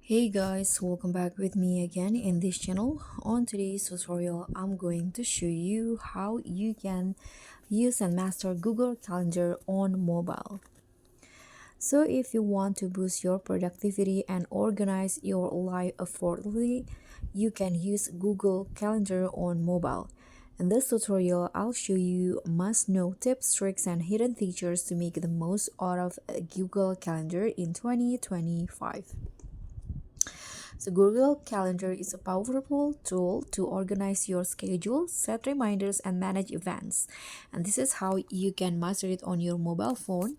Hey guys, welcome back with me again in this channel. On today's tutorial, I'm going to show you how you can use and master Google Calendar on mobile. So if you want to boost your productivity and organize your life effortlessly, you can use Google Calendar on mobile. In this tutorial, I'll show you must-know tips, tricks, and hidden features to make the most out of Google Calendar in 2025. So Google Calendar is a powerful tool to organize your schedule, set reminders, and manage events. And this is how you can master it on your mobile phone.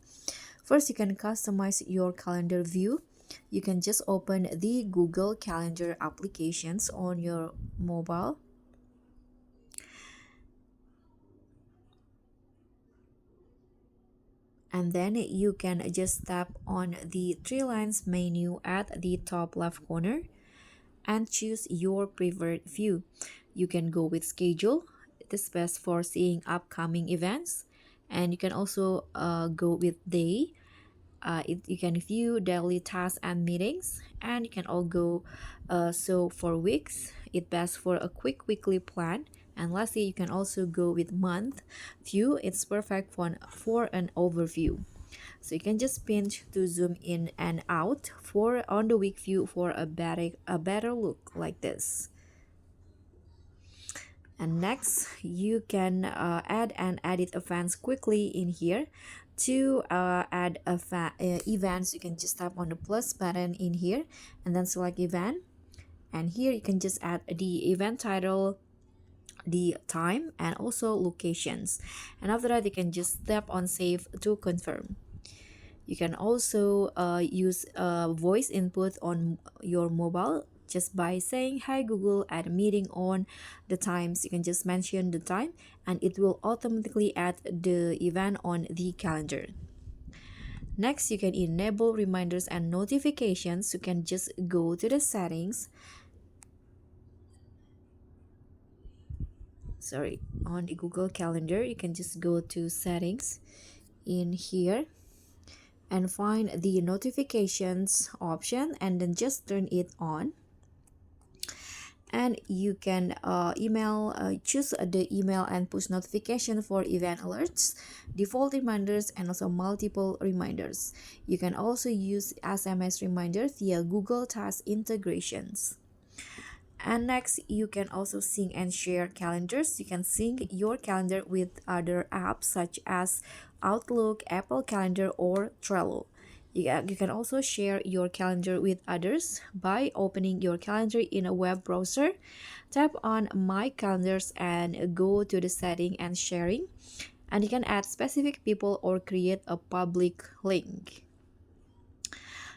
First, you can customize your calendar view. You can just open the Google Calendar applications on your mobile. And then you can just tap on the three lines menu at the top left corner and choose your preferred view. You can go with schedule. It is best for seeing upcoming events. And you can also go with day. You can view daily tasks and meetings. And you can all go so for weeks. It's best for a quick weekly plan. And lastly, you can also go with month view. It's perfect for an overview. So you can just pinch to zoom in and out for on the week view for a better look like this. And next, you can add and edit events quickly in here. To add events, you can just tap on the plus button in here and then select event. And here you can just add the event title, the time, and also locations. And after that, you can just tap on save to confirm. You can also use voice input on your mobile just by saying, "Hi Google, add a meeting on the times." You can just mention the time and it will automatically add the event on the calendar. Next, you can enable reminders and notifications. You can just go to the settings. Sorry, on the Google Calendar, you can just go to settings in here and find the notifications option and then just turn it on. And you can choose the email and push notification for event alerts, default reminders, and also multiple reminders. You can also use SMS reminders via Google Task integrations. And next, you can also sync and share calendars. You can sync your calendar with other apps such as Outlook, Apple Calendar, or Trello. You can also share your calendar with others by opening your calendar in a web browser. Tap on My Calendars and go to the setting and sharing. And you can add specific people or create a public link.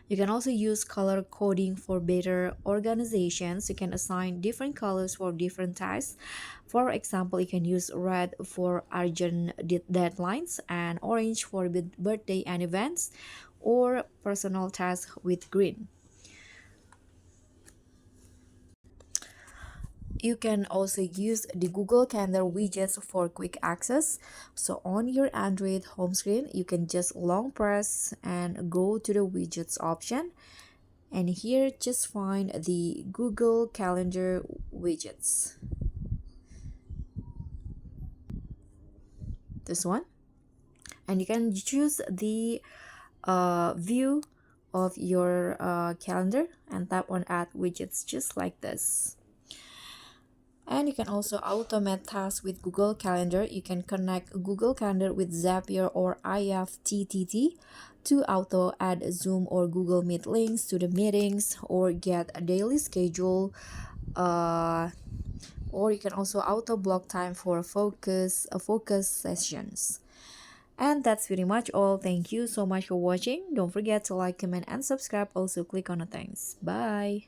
You can also use color coding for better organizations. You can assign different colors for different tasks. For example, you can use red for urgent deadlines and orange for birthday and events, or personal tasks with green. You can also use the Google Calendar widgets for quick access. So on your Android home screen, you can just long press and go to the widgets option. And here just find the Google Calendar widgets. This one. And you can choose the view of your calendar and tap on add widgets just like this. And you can also automate tasks with Google Calendar. You can connect Google Calendar with Zapier or IFTTT to auto add Zoom or Google Meet links to the meetings or get a daily schedule. Or you can also auto block time for focus sessions. And that's pretty much all. Thank you so much for watching. Don't forget to like, comment, and subscribe. Also click on the thanks. Bye.